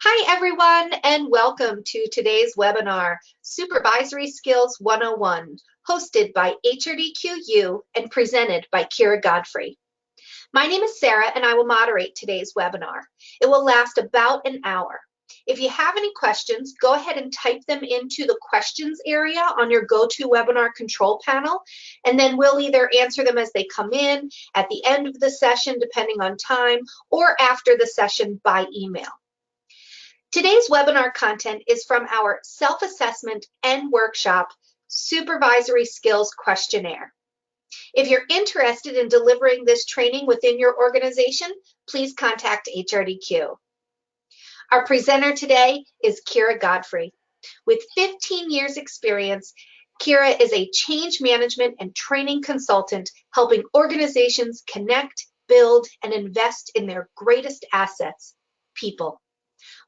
Hi, everyone, and welcome to today's webinar, Supervisory Skills 101, hosted by HRDQ-U and presented by Keera Godfrey. My name is Sarah, and I will moderate today's webinar. It will last about an hour. If you have any questions, go ahead and type them into the questions area on your GoToWebinar control panel, and then we'll either answer them as they come in, at the end of the session, depending on time, or after the session by email. Today's webinar content is from our self-assessment and workshop, Supervisory Skills Questionnaire. If you're interested in delivering this training within your organization, please contact HRDQ. Our presenter today is Keera Godfrey. With 15 years experience, Keera is a change management and training consultant helping organizations connect, build, and invest in their greatest assets, people.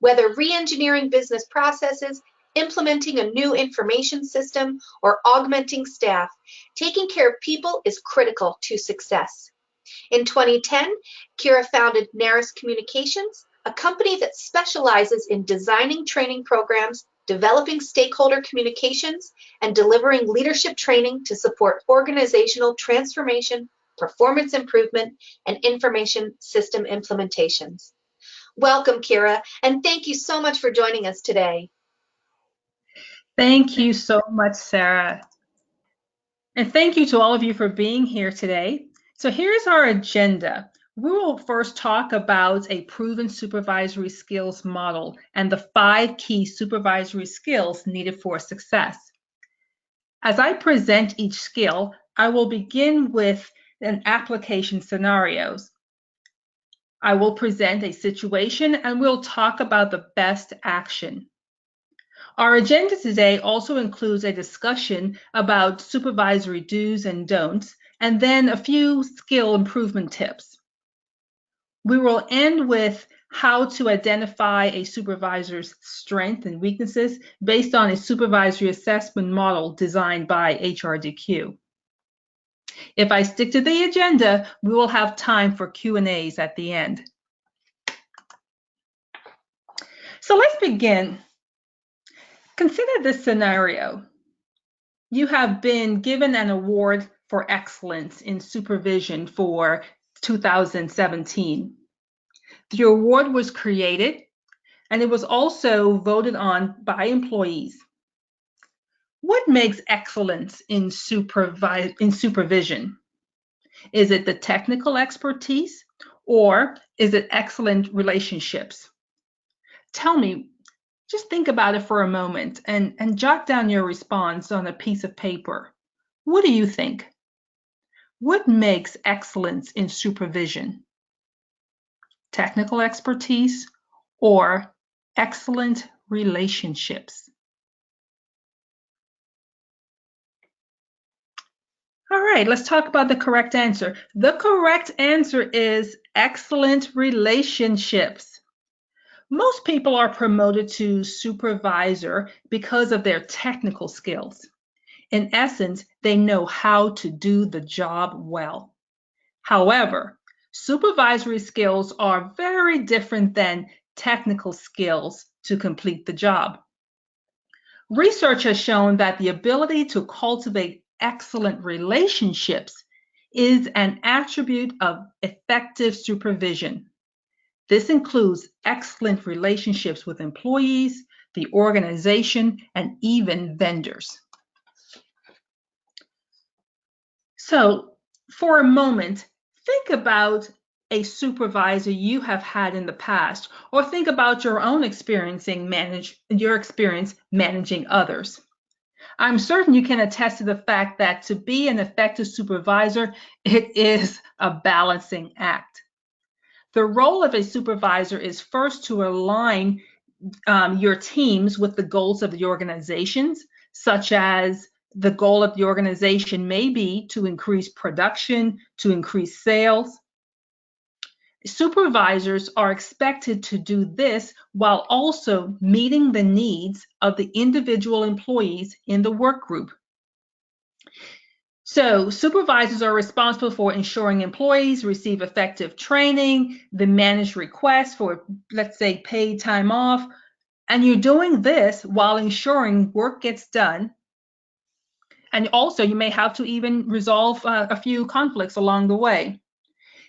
Whether re-engineering business processes, implementing a new information system, or augmenting staff, taking care of people is critical to success. In 2010, Keera founded Naris Communications, a company that specializes in designing training programs, developing stakeholder communications, and delivering leadership training to support organizational transformation, performance improvement, and information system implementations. Welcome, Keera, and thank you so much for joining us today. Thank you so much, Sarah. And thank you to all of you for being here today. So here's our agenda. We will first talk about a proven supervisory skills model and the 5 key supervisory skills needed for success. As I present each skill, I will begin with an application scenarios. I will present a situation and we'll talk about the best action. Our agenda today also includes a discussion about supervisory do's and don'ts, and then a few skill improvement tips. We will end with how to identify a supervisor's strengths and weaknesses based on a supervisory assessment model designed by HRDQ. If I stick to the agenda, we will have time for Q&As at the end. So let's begin. Consider this scenario. You have been given an award for excellence in supervision for 2017. The award was created and it was also voted on by employees. What makes excellence in supervision? Is it the technical expertise or is it excellent relationships? Tell me. Just think about it for a moment and jot down your response on a piece of paper. What do you think? What makes excellence in supervision? Technical expertise or excellent relationships? All right, let's talk about the correct answer. The correct answer is excellent relationships. Most people are promoted to supervisor because of their technical skills. In essence, they know how to do the job well. However, supervisory skills are very different than technical skills to complete the job. Research has shown that the ability to cultivate excellent relationships is an attribute of effective supervision. This includes excellent relationships with employees, the organization, and even vendors. So, for a moment, think about a supervisor you have had in the past, or think about your own experience managing others. I'm certain you can attest to the fact that to be an effective supervisor, it is a balancing act. The role of a supervisor is first to align your teams with the goals of the organizations, such as the goal of the organization may be to increase production, to increase sales. Supervisors are expected to do this while also meeting the needs of the individual employees in the work group. So supervisors are responsible for ensuring employees receive effective training, they manage requests for, let's say, paid time off, and you're doing this while ensuring work gets done. And also you may have to even resolve a few conflicts along the way.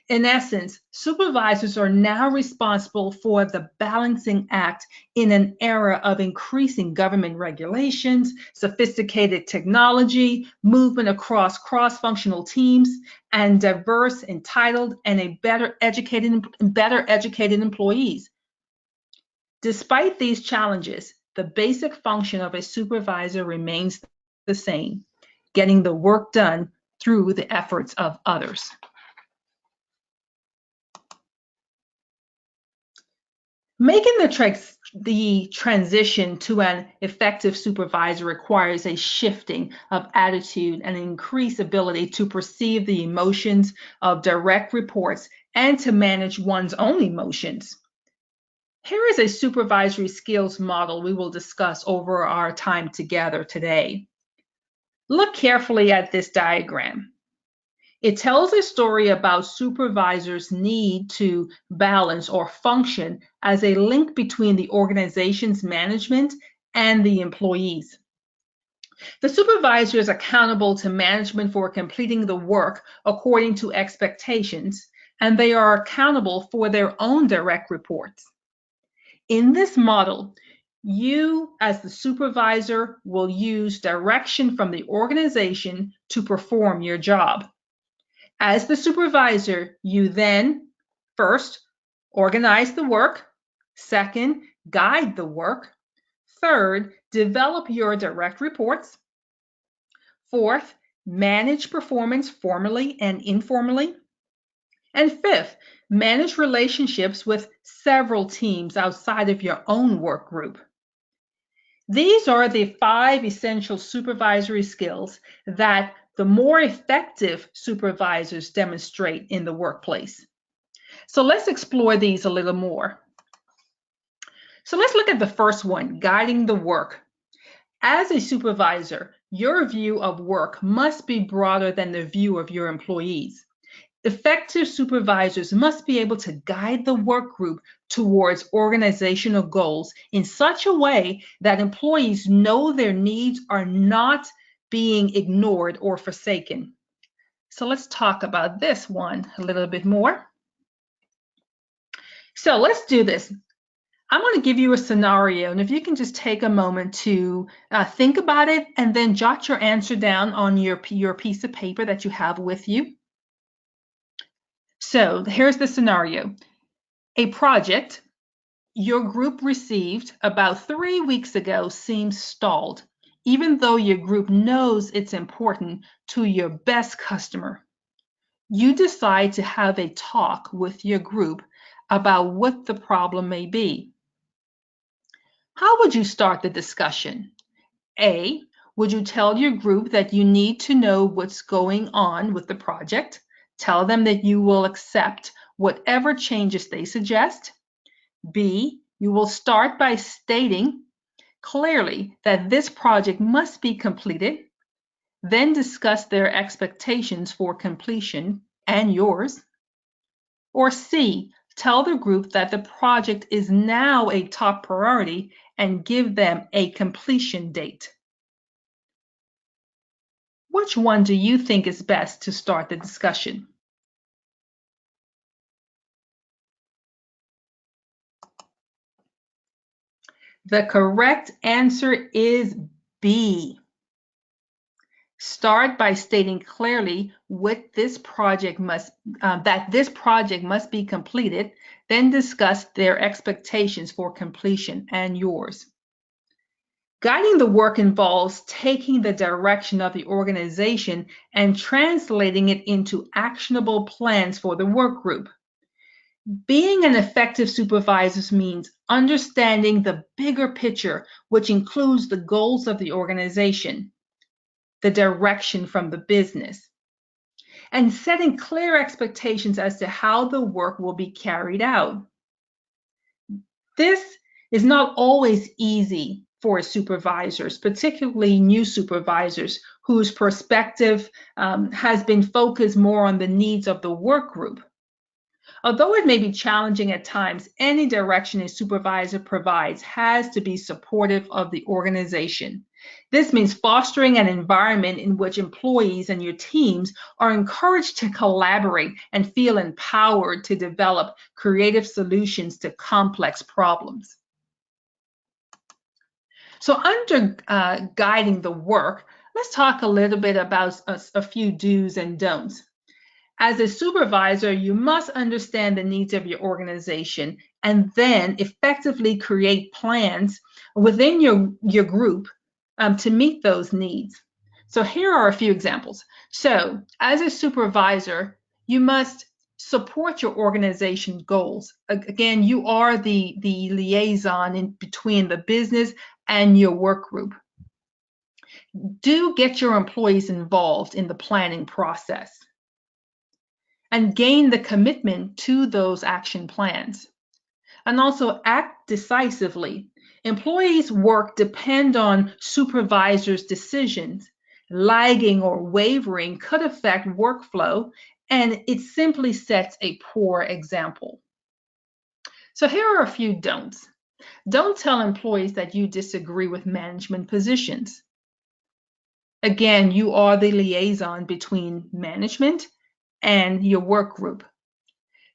In essence, supervisors are now responsible for the balancing act in an era of increasing government regulations, sophisticated technology, movement across cross-functional teams, and diverse, entitled, and better educated employees. Despite these challenges, the basic function of a supervisor remains the same: getting the work done through the efforts of others. Making the transition to an effective supervisor requires a shifting of attitude and an increased ability to perceive the emotions of direct reports and to manage one's own emotions. Here is a supervisory skills model we will discuss over our time together today. Look carefully at this diagram. It tells a story about supervisors' need to balance or function as a link between the organization's management and the employees. The supervisor is accountable to management for completing the work according to expectations, and they are accountable for their own direct reports. In this model, you, as the supervisor, will use direction from the organization to perform your job. As the supervisor, you then, first, organize the work. Second, guide the work. Third, develop your direct reports. Fourth, manage performance formally and informally. And fifth, manage relationships with several teams outside of your own work group. These are the 5 essential supervisory skills that the more effective supervisors demonstrate in the workplace. So let's explore these a little more. So let's look at the first one, guiding the work. As a supervisor, your view of work must be broader than the view of your employees. Effective supervisors must be able to guide the work group towards organizational goals in such a way that employees know their needs are not being ignored or forsaken. So let's talk about this one a little bit more. So let's do this. I'm going to give you a scenario, and if you can just take a moment to think about it and then jot your answer down on your piece of paper that you have with you. So here's the scenario. A project your group received about 3 weeks ago seems stalled, even though your group knows it's important to your best customer. You decide to have a talk with your group about what the problem may be. How would you start the discussion? A, would you tell your group that you need to know what's going on with the project? Tell them that you will accept whatever changes they suggest. B, you will start by stating clearly that this project must be completed, then discuss their expectations for completion and yours. Or C, tell the group that the project is now a top priority and give them a completion date. Which one do you think is best to start the discussion? The correct answer is B. Start by stating clearly that this project must be completed, then discuss their expectations for completion and yours. Guiding the work involves taking the direction of the organization and translating it into actionable plans for the work group. Being an effective supervisor means understanding the bigger picture, which includes the goals of the organization, the direction from the business, and setting clear expectations as to how the work will be carried out. This is not always easy for supervisors, particularly new supervisors whose perspective has been focused more on the needs of the work group. Although it may be challenging at times, any direction a supervisor provides has to be supportive of the organization. This means fostering an environment in which employees and your teams are encouraged to collaborate and feel empowered to develop creative solutions to complex problems. So under guiding the work, let's talk a little bit about a few do's and don'ts. As a supervisor, you must understand the needs of your organization and then effectively create plans within your group to meet those needs. So here are a few examples. So as a supervisor, you must support your organization goals. Again, you are the liaison in between the business and your work group. Do get your employees involved in the planning process and gain the commitment to those action plans. And also act decisively. Employees' work depend on supervisors' decisions. Lagging or wavering could affect workflow, and it simply sets a poor example. So here are a few don'ts. Don't tell employees that you disagree with management positions. Again, you are the liaison between management and your work group.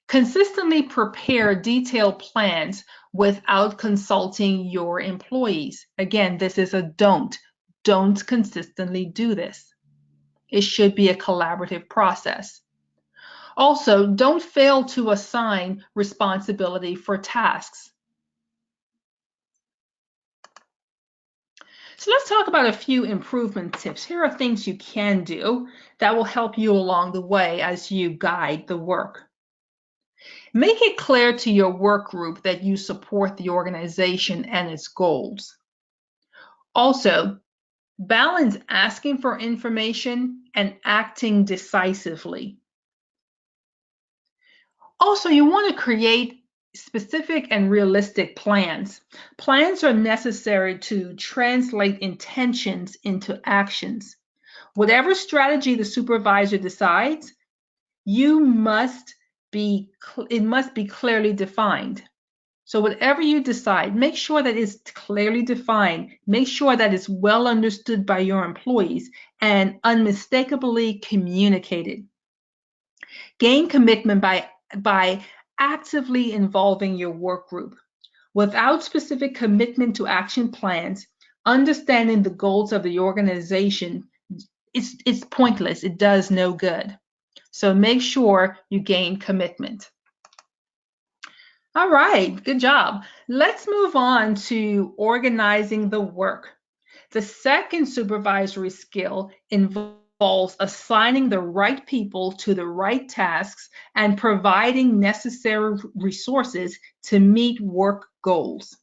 Consistently prepare detailed plans without consulting your employees. Again, this is a don't. Don't consistently do this. It should be a collaborative process. Also, don't fail to assign responsibility for tasks. So let's talk about a few improvement tips. Here are things you can do that will help you along the way as you guide the work. Make it clear to your work group that you support the organization and its goals. Also, balance asking for information and acting decisively. Also, you want to create specific and realistic plans. Plans are necessary to translate intentions into actions. Whatever strategy the supervisor decides, it must be clearly defined. So whatever you decide, make sure that it's clearly defined. Make sure that it's well understood by your employees and unmistakably communicated. Gain commitment by actively involving your work group. Without specific commitment to action plans, understanding the goals of the organization, it's pointless. It does no good. So make sure you gain commitment. All right, good job. Let's move on to organizing the work. The second supervisory skill involves assigning the right people to the right tasks and providing necessary resources to meet work goals.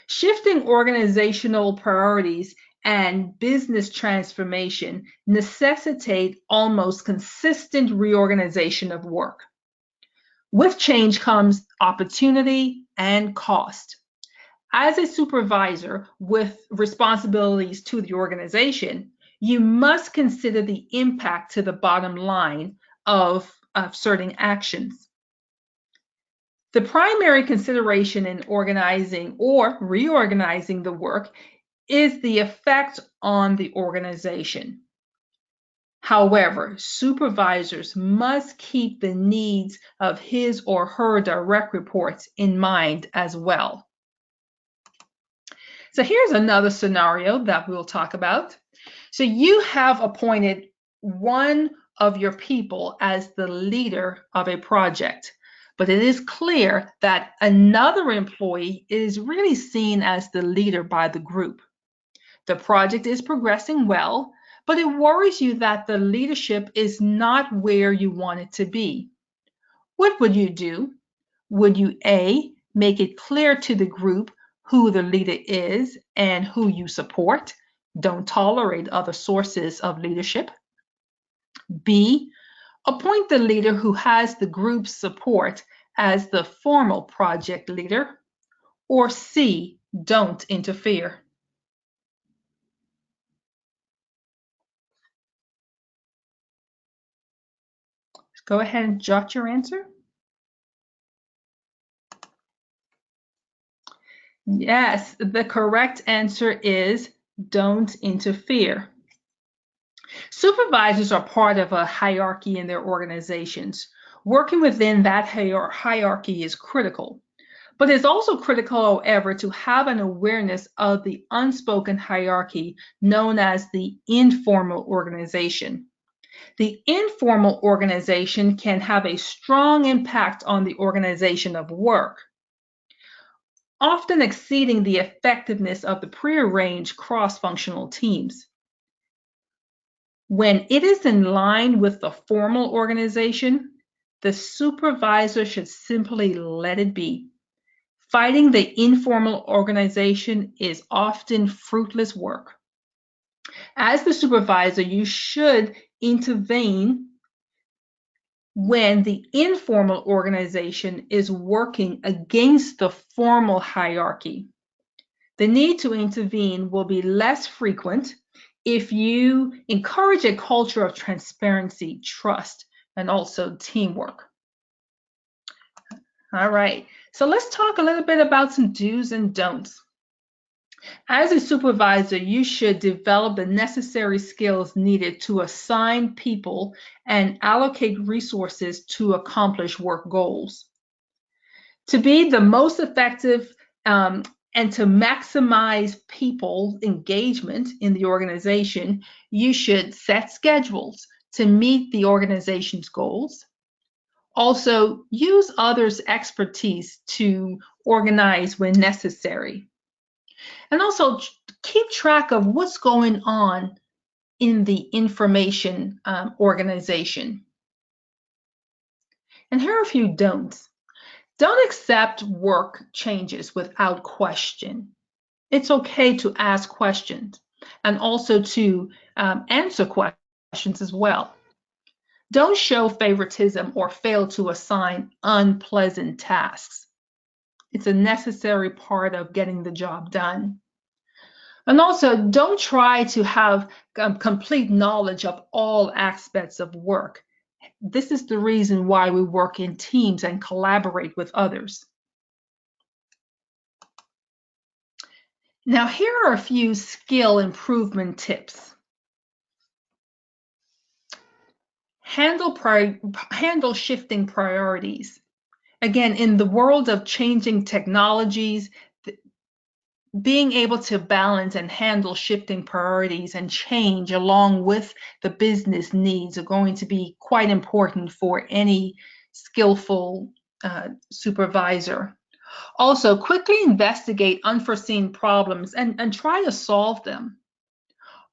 Shifting organizational priorities and business transformation necessitate almost consistent reorganization of work. With change comes opportunity and cost. As a supervisor with responsibilities to the organization, you must consider the impact to the bottom line of certain actions. The primary consideration in organizing or reorganizing the work is the effect on the organization. However, supervisors must keep the needs of his or her direct reports in mind as well. So here's another scenario that we'll talk about. So you have appointed one of your people as the leader of a project, but it is clear that another employee is really seen as the leader by the group. The project is progressing well, but it worries you that the leadership is not where you want it to be. What would you do? Would you A, make it clear to the group who the leader is and who you support? Don't tolerate other sources of leadership. B, appoint the leader who has the group's support as the formal project leader. Or C, don't interfere. Go ahead and jot your answer. Yes, the correct answer is don't interfere. Supervisors are part of a hierarchy in their organizations. Working within that hierarchy is critical. But it's also critical, however, to have an awareness of the unspoken hierarchy known as the informal organization. The informal organization can have a strong impact on the organization of work, often exceeding the effectiveness of the prearranged cross-functional teams. When it is in line with the formal organization, the supervisor should simply let it be. Fighting the informal organization is often fruitless work. As the supervisor, you should intervene when the informal organization is working against the formal hierarchy. The need to intervene will be less frequent if you encourage a culture of transparency, trust, and also teamwork. All right, so let's talk a little bit about some do's and don'ts. As a supervisor, you should develop the necessary skills needed to assign people and allocate resources to accomplish work goals. To be the most effective and to maximize people's engagement in the organization, you should set schedules to meet the organization's goals. Also, use others' expertise to organize when necessary. And also keep track of what's going on in the information organization. And here are a few don'ts. Don't accept work changes without question. It's okay to ask questions and also to answer questions as well. Don't show favoritism or fail to assign unpleasant tasks. It's a necessary part of getting the job done. And also, don't try to have complete knowledge of all aspects of work. This is the reason why we work in teams and collaborate with others. Now, here are a few skill improvement tips. Handle shifting priorities. Again, in the world of changing technologies, being able to balance and handle shifting priorities and change along with the business needs are going to be quite important for any skillful supervisor. Also, quickly investigate unforeseen problems and try to solve them.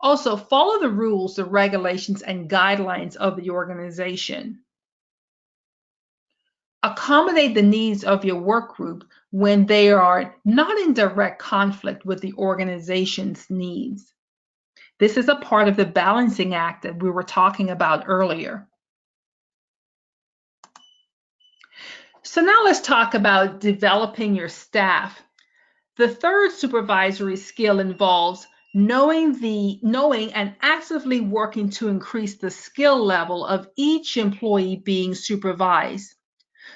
Also, follow the rules, the regulations, and guidelines of the organization. Accommodate the needs of your work group when they are not in direct conflict with the organization's needs. This is a part of the balancing act that we were talking about earlier. So now let's talk about developing your staff. The third supervisory skill involves knowing and actively working to increase the skill level of each employee being supervised.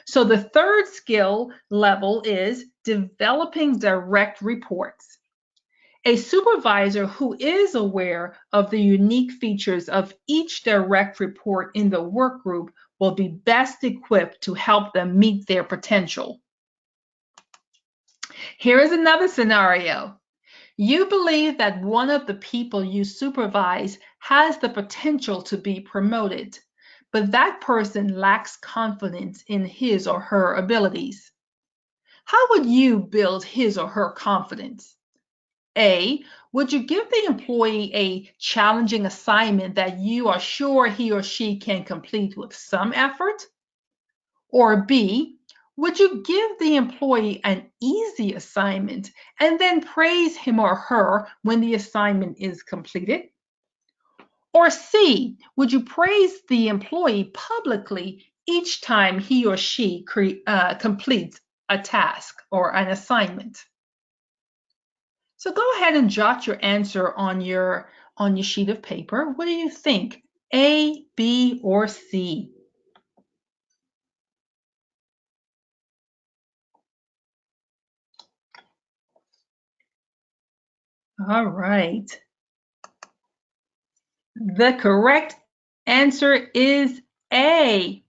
So the third skill level is developing direct reports. A supervisor who is aware of the unique features of each direct report in the work group will be best equipped to help them meet their potential. Here is another scenario. You believe that one of the people you supervise has the potential to be promoted, but that person lacks confidence in his or her abilities. How would you build his or her confidence? A, would you give the employee a challenging assignment that you are sure he or she can complete with some effort? Or B, would you give the employee an easy assignment and then praise him or her when the assignment is completed? Or C, would you praise the employee publicly each time he or she completes a task or an assignment? So go ahead and jot your answer on your sheet of paper. What do you think? A, B, or C? All right. The correct answer is A.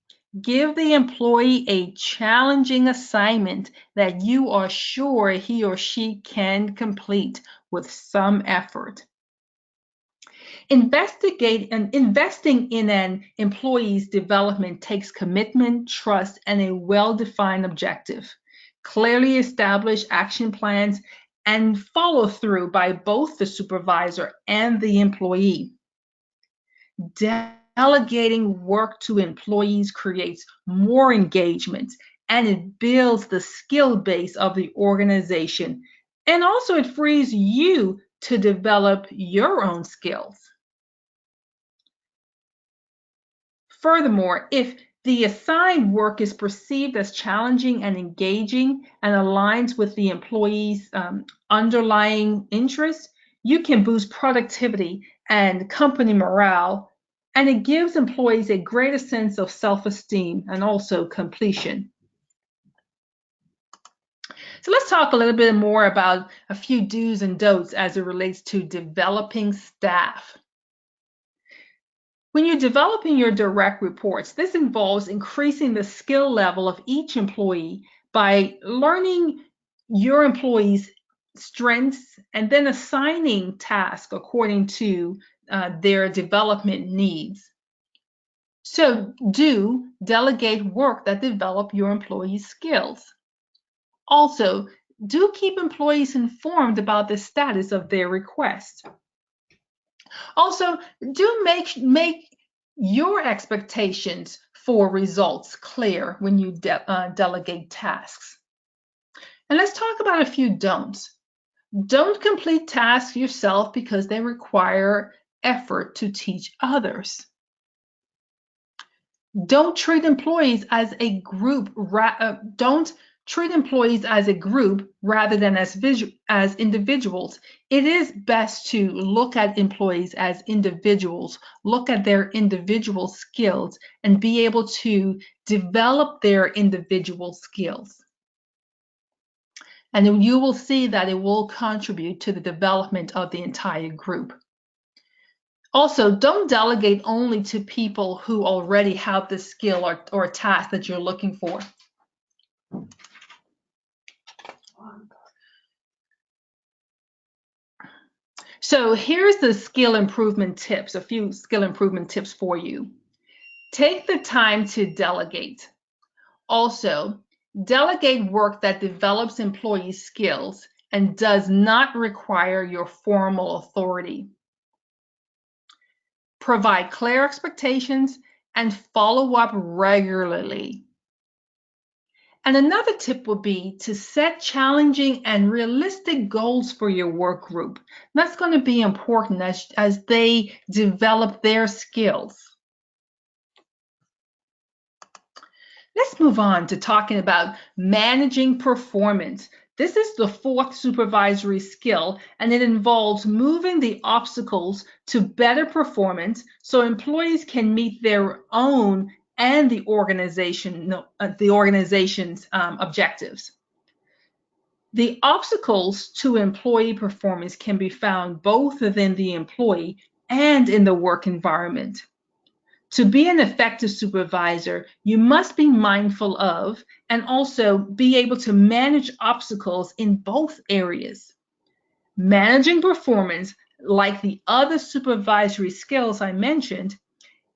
Give the employee a challenging assignment that you are sure he or she can complete with some effort. Investing in an employee's development takes commitment, trust, and a well-defined objective. Clearly established action plans and follow through by both the supervisor and the employee. Delegating work to employees creates more engagement and it builds the skill base of the organization. And also, it frees you to develop your own skills. Furthermore, if the assigned work is perceived as challenging and engaging and aligns with the employee's underlying interests, you can boost productivity and company morale, and it gives employees a greater sense of self-esteem and also completion. So let's talk a little bit more about a few do's and don'ts as it relates to developing staff. When you're developing your direct reports, this involves increasing the skill level of each employee by learning your employees' strengths and then assigning tasks according to their development needs. So do delegate work that develop your employees' skills. Also, do keep employees informed about the status of their request. Also, do make your expectations for results clear when you delegate tasks. And let's talk about a few don'ts. Don't complete tasks yourself because they require effort to teach others. Don't treat employees as a group. Don't treat employees as a group rather than as individuals. It is best to look at employees as individuals, look at their individual skills, and be able to develop their individual skills. And then you will see that it will contribute to the development of the entire group. Also, don't delegate only to people who already have the skill or task that you're looking for. So here's the skill improvement tips, a few skill improvement tips for you. Take the time to delegate. Also, delegate work that develops employee skills and does not require your formal authority. Provide clear expectations and follow up regularly. And another tip would be to set challenging and realistic goals for your work group. That's going to be important as they develop their skills. Let's move on to talking about managing performance. This is the fourth supervisory skill, and it involves moving the obstacles to better performance so employees can meet their own and the organization's objectives. The obstacles to employee performance can be found both within the employee and in the work environment. To be an effective supervisor, you must be mindful of and also be able to manage obstacles in both areas. Managing performance, like the other supervisory skills I mentioned,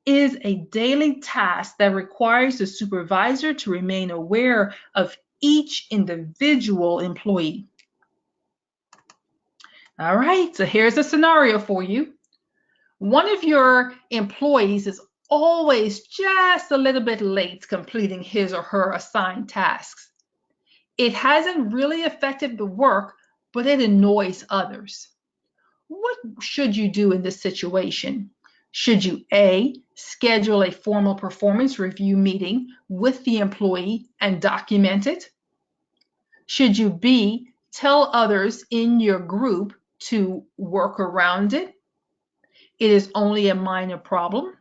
is a daily task that requires the supervisor to remain aware of each individual employee. All right, so here's a scenario for you. One of your employees is always just a little bit late completing his or her assigned tasks. It hasn't really affected the work, but it annoys others. What should you do in this situation? Should you A, schedule a formal performance review meeting with the employee and document it? Should you B, tell others in your group to work around it? It is only a minor problem.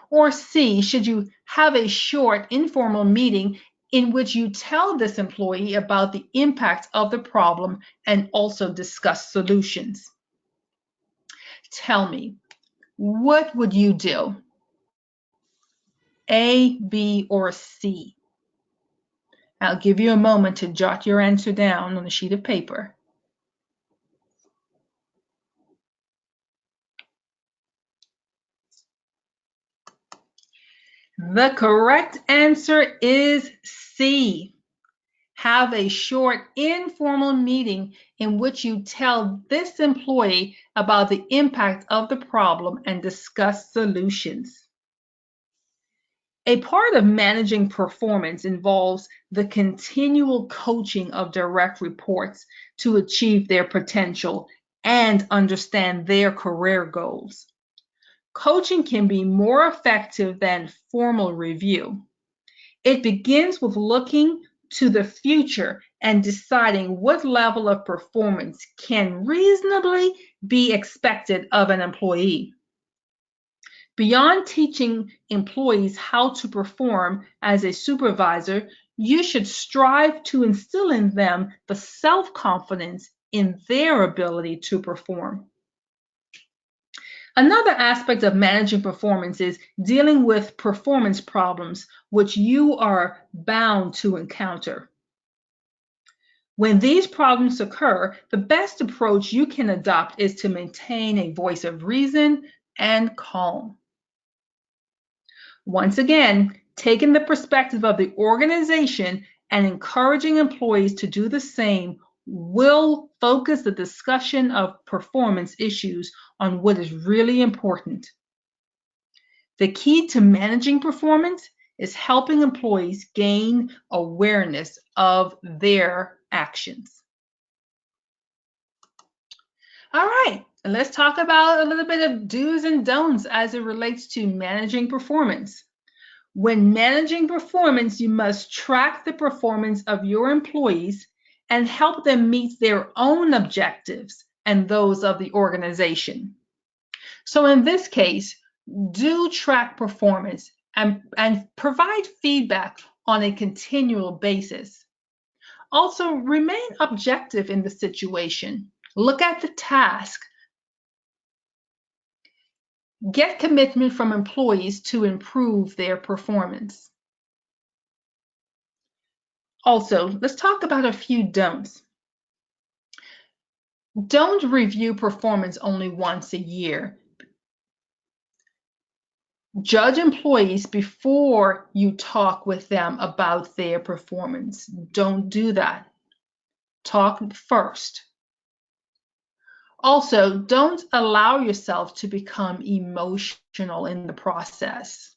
Or C, should you have a short informal meeting in which you tell this employee about the impact of the problem and also discuss solutions? Tell me, what would you do? A, B, or C? I'll give you a moment to jot your answer down on a sheet of paper. The correct answer is C. Have a short informal meeting in which you tell this employee about the impact of the problem and discuss solutions. A part of managing performance involves the continual coaching of direct reports to achieve their potential and understand their career goals. Coaching can be more effective than formal review. It begins with looking to the future and deciding what level of performance can reasonably be expected of an employee. Beyond teaching employees how to perform as a supervisor, you should strive to instill in them the self-confidence in their ability to perform. Another aspect of managing performance is dealing with performance problems which you are bound to encounter. When these problems occur, the best approach you can adopt is to maintain a voice of reason and calm. Once again, taking the perspective of the organization and encouraging employees to do the same will focus the discussion of performance issues on what is really important. The key to managing performance is helping employees gain awareness of their actions. All right, let's talk about a little bit of do's and don'ts as it relates to managing performance. When managing performance, you must track the performance of your employees and help them meet their own objectives and those of the organization. So in this case, do track performance and provide feedback on a continual basis. Also, remain objective in the situation. Look at the task. Get commitment from employees to improve their performance. Also, let's talk about a few don'ts. Don't review performance only once a year. Judge employees before you talk with them about their performance. Don't do that. Talk first. Also, don't allow yourself to become emotional in the process.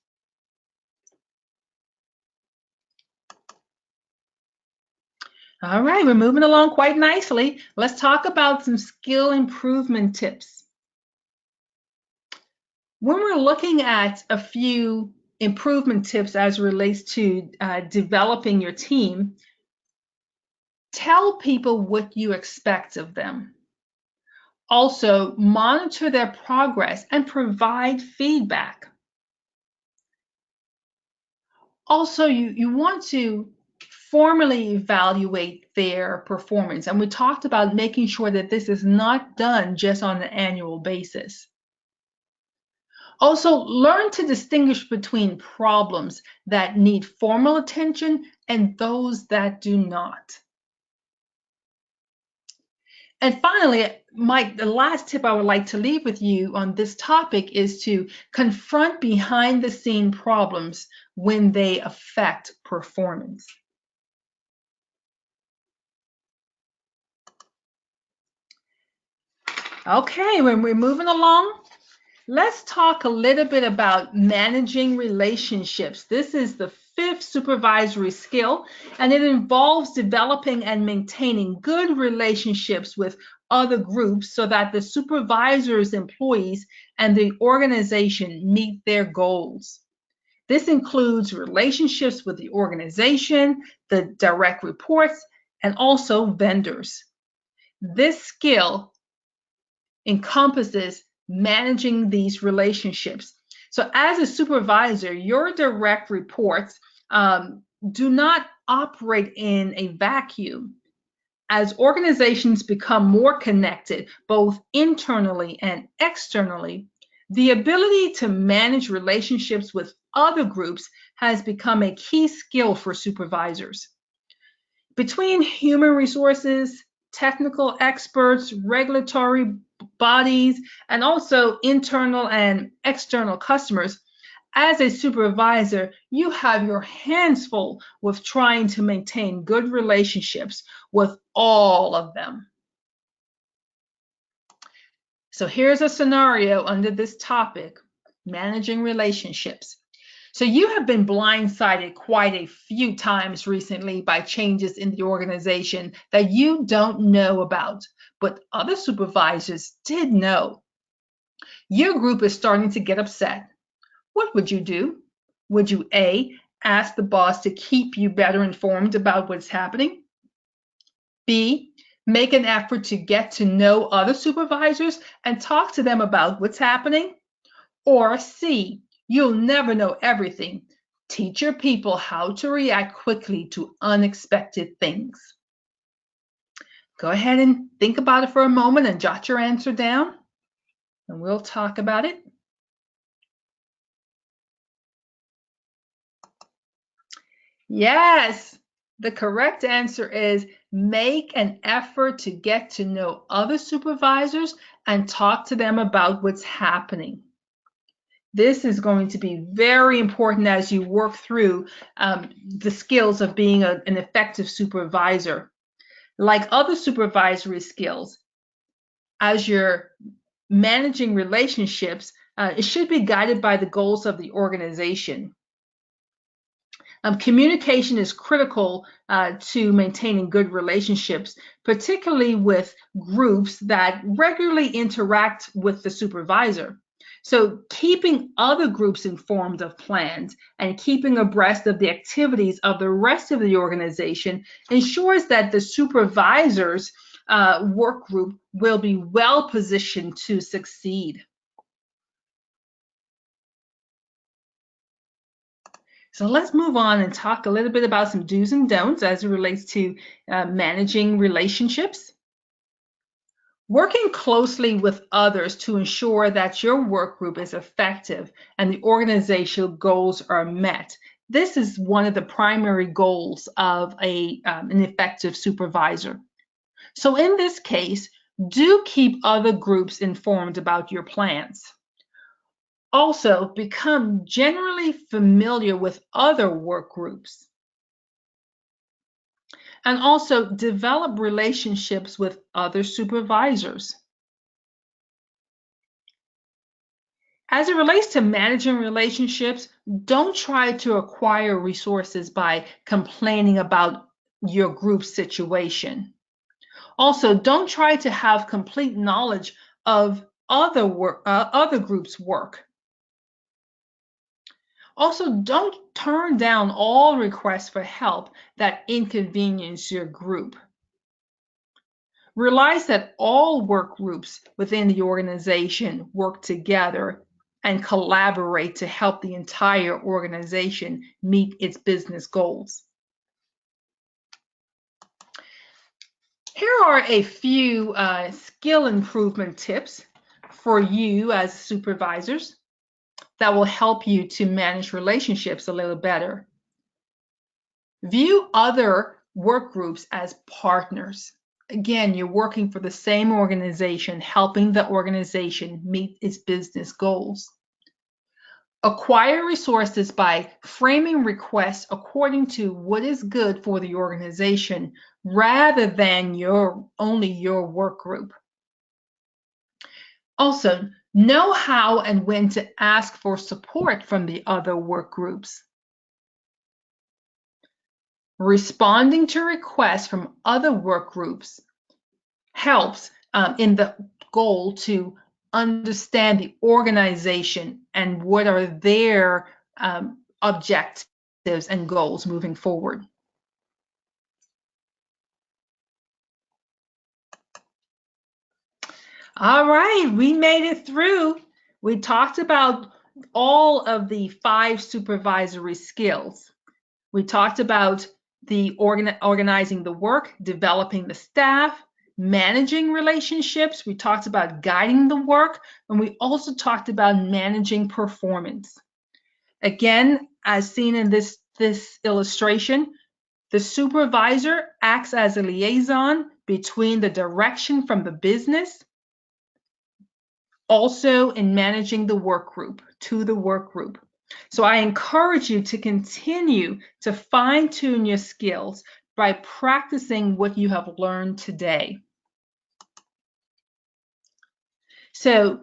All right, we're moving along quite nicely. Let's talk about some skill improvement tips. When we're looking at a few improvement tips as it relates to developing your team, tell people what you expect of them. Also, monitor their progress and provide feedback. Also, you want to formally evaluate their performance. And we talked about making sure that this is not done just on an annual basis. Also, learn to distinguish between problems that need formal attention and those that do not. And finally, the last tip I would like to leave with you on this topic is to confront behind-the-scene problems when they affect performance. Okay, when we're moving along, let's talk a little bit about managing relationships. This is the 5th supervisory skill, and it involves developing and maintaining good relationships with other groups so that the supervisor's employees and the organization meet their goals. This includes relationships with the organization, the direct reports, and also vendors. This skill encompasses managing these relationships. So as a supervisor, your direct reports do not operate in a vacuum. As organizations become more connected, both internally and externally, the ability to manage relationships with other groups has become a key skill for supervisors. Between human resources, technical experts, regulatory bodies, and also internal and external customers, as a supervisor, you have your hands full with trying to maintain good relationships with all of them. So here's a scenario under this topic, managing relationships. So you have been blindsided quite a few times recently by changes in the organization that you don't know about, but other supervisors did know. Your group is starting to get upset. What would you do? Would you A, ask the boss to keep you better informed about what's happening? B, make an effort to get to know other supervisors and talk to them about what's happening? Or C, you'll never know everything. Teach your people how to react quickly to unexpected things. Go ahead and think about it for a moment and jot your answer down, and we'll talk about it. Yes, the correct answer is make an effort to get to know other supervisors and talk to them about what's happening. This is going to be very important as you work through the skills of being an effective supervisor. Like other supervisory skills, as you're managing relationships, it should be guided by the goals of the organization. Communication is critical to maintaining good relationships, particularly with groups that regularly interact with the supervisor. So keeping other groups informed of plans and keeping abreast of the activities of the rest of the organization ensures that the supervisor's work group will be well positioned to succeed. So let's move on and talk a little bit about some do's and don'ts as it relates to managing relationships. Working closely with others to ensure that your work group is effective and the organizational goals are met. This is one of the primary goals of an effective supervisor. So in this case, do keep other groups informed about your plans. Also, become generally familiar with other work groups. And also develop relationships with other supervisors. As it relates to managing relationships, don't try to acquire resources by complaining about your group's situation. Also, don't try to have complete knowledge of other groups' work. Also, don't turn down all requests for help that inconvenience your group. Realize that all work groups within the organization work together and collaborate to help the entire organization meet its business goals. Here are a few skill improvement tips for you as supervisors that will help you to manage relationships a little better. View other work groups as partners. Again, you're working for the same organization, helping the organization meet its business goals. Acquire resources by framing requests according to what is good for the organization rather than only your work group. Also, know how and when to ask for support from the other work groups. Responding to requests from other work groups helps in the goal to understand the organization and what are their objectives and goals moving forward. All right, we made it through. We talked about all of the 5 supervisory skills. We talked about the organizing the work, developing the staff, managing relationships. We talked about guiding the work, and we also talked about managing performance. Again, as seen in this illustration, the supervisor acts as a liaison between the direction from the business, also in managing the work group to the work group. So I encourage you to continue to fine-tune your skills by practicing what you have learned today. So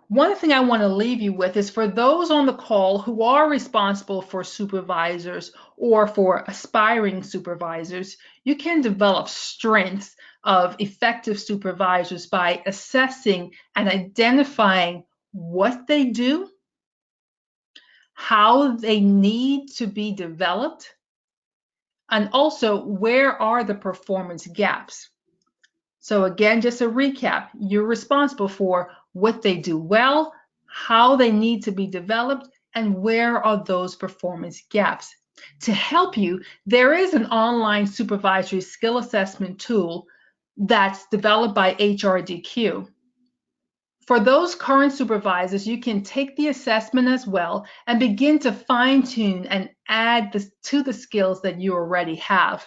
one thing I want to leave you with is for those on the call who are responsible for supervisors or for aspiring supervisors, you can develop strengths of effective supervisors by assessing and identifying what they do, how they need to be developed, and also where are the performance gaps. So again, just a recap, you're responsible for what they do well, how they need to be developed, and where are those performance gaps. To help you, there is an online supervisory skill assessment tool that's developed by HRDQ. For those current supervisors, you can take the assessment as well and begin to fine-tune and add to the skills that you already have.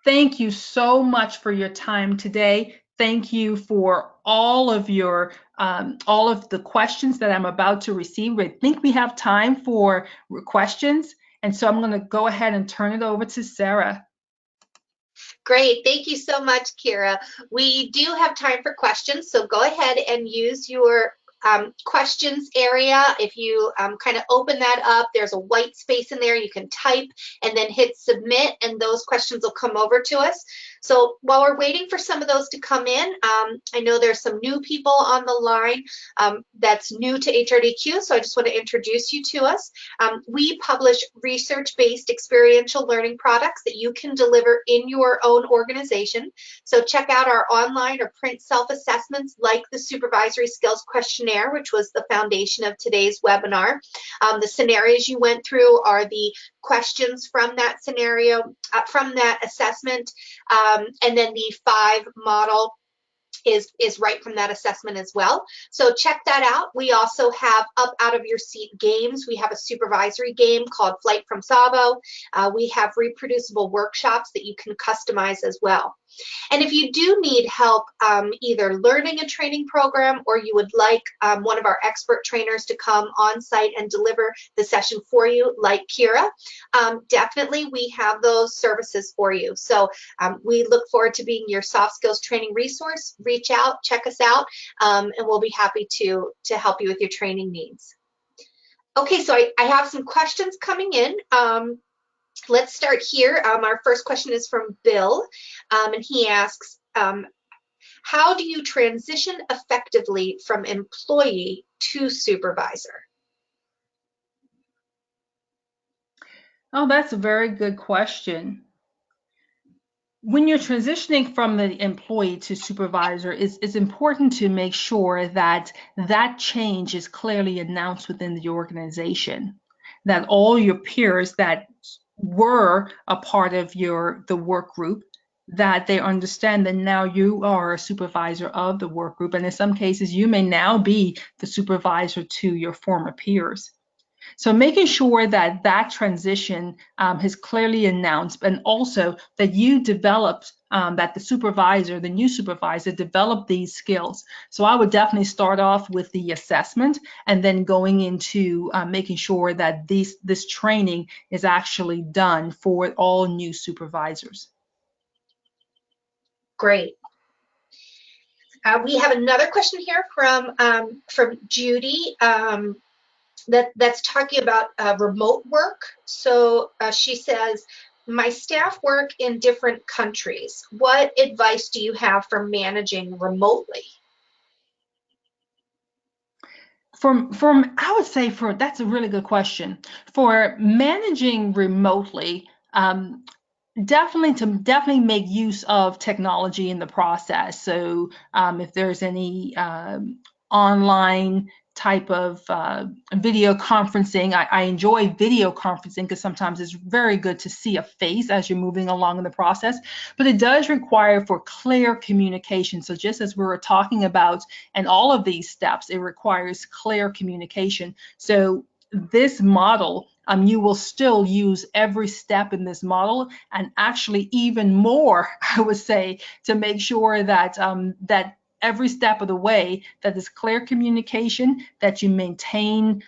Thank you so much for your time today. Thank you for all of the questions that I'm about to receive. I think we have time for questions, and so I'm going to go ahead and turn it over to Sarah. Great. Thank you so much, Keera. We do have time for questions, so go ahead and use your questions area. If you kind of open that up, there's a white space in there. You can type and then hit submit, and those questions will come over to us. So while we're waiting for some of those to come in, I know there's some new people on the line that's new to HRDQ, so I just want to introduce you to us. We publish research-based experiential learning products that you can deliver in your own organization. So check out our online or print self-assessments like the Supervisory Skills Questionnaire, which was the foundation of today's webinar. The scenarios you went through are the questions from that scenario, from that assessment, and then the 5 model is right from that assessment as well. So check that out. We also have up out of your seat games. We have a supervisory game called Flight from Savo. We have reproducible workshops that you can customize as well. And if you do need help either learning a training program, or you would like one of our expert trainers to come on site and deliver the session for you, like Keera, definitely we have those services for you. So we look forward to being your soft skills training resource. Reach out, check us out, and we'll be happy to help you with your training needs. Okay, so I have some questions coming in. Let's start here. Our first question is from Bill, and he asks, how do you transition effectively from employee to supervisor? Oh, that's a very good question. When you're transitioning from the employee to supervisor, it's important to make sure that that change is clearly announced within the organization, that all your peers that were a part of the work group, that they understand that now you are a supervisor of the work group, and in some cases you may now be the supervisor to your former peers. So making sure that that transition is clearly announced, and also that you developed, that the new supervisor developed these skills. So I would definitely start off with the assessment, and then going into making sure that this training is actually done for all new supervisors. Great. We have another question here from Judy. That's talking about remote work. So she says, my staff work in different countries. What advice do you have for managing remotely? I would say that's a really good question. For managing remotely, Definitely make use of technology in the process. So if there's any online type of video conferencing, I enjoy video conferencing because sometimes it's very good to see a face as you're moving along in the process, but it does require for clear communication. So just as we were talking about and all of these steps, it requires clear communication. So this model, you will still use every step in this model, and actually even more, I would say, to make sure that that every step of the way that there's clear communication, that you maintain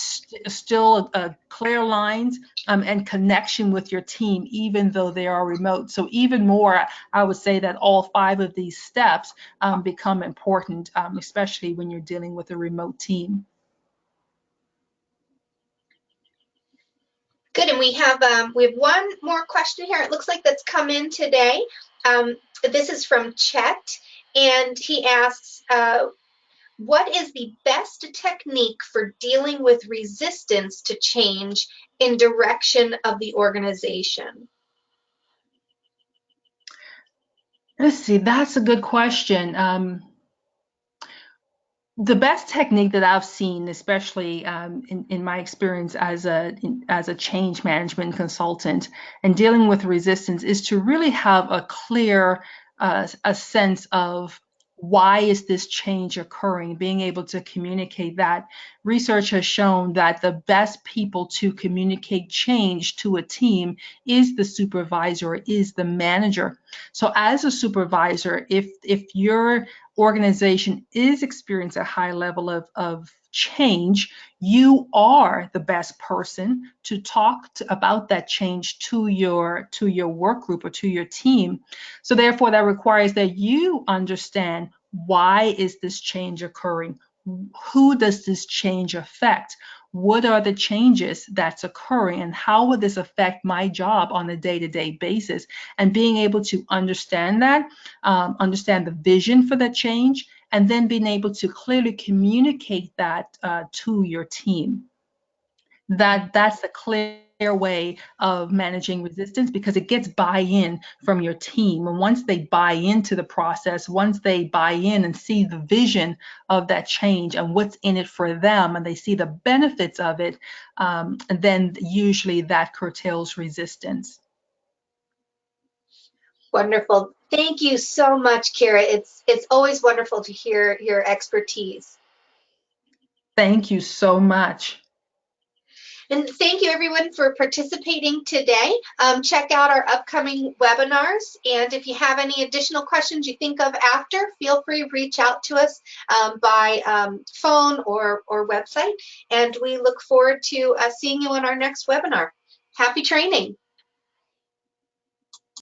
still clear lines and connection with your team, even though they are remote. So even more, I would say that all 5 of these steps become important, especially when you're dealing with a remote team. Good, and we have one more question here. It looks like that's come in today. This is from Chet, and he asks, what is the best technique for dealing with resistance to change in direction of the organization? Let's see, that's a good question. The best technique that I've seen, especially in my experience as a change management consultant and dealing with resistance, is to really have a clear a sense of why is this change occurring, being able to communicate that. Research has shown that the best people to communicate change to a team is the supervisor, is the manager. So as a supervisor, if you're organization is experiencing a high level of change, you are the best person to talk about that change to your work group or to your team. So therefore, that requires that you understand, why is this change occurring? Who does this change affect? What are the changes that's occurring, and how will this affect my job on a day-to-day basis? And being able to understand that, understand the vision for the change, and then being able to clearly communicate that to your team. That's a clear way of managing resistance, because it gets buy-in from your team. And once they buy into the process, once they buy in and see the vision of that change and what's in it for them, and they see the benefits of it, then usually that curtails resistance. Wonderful. Thank you so much, Keera. It's always wonderful to hear your expertise. Thank you so much. And thank you everyone for participating today. Check out our upcoming webinars. And if you have any additional questions you think of after, feel free to reach out to us by phone or website. And we look forward to seeing you on our next webinar. Happy training.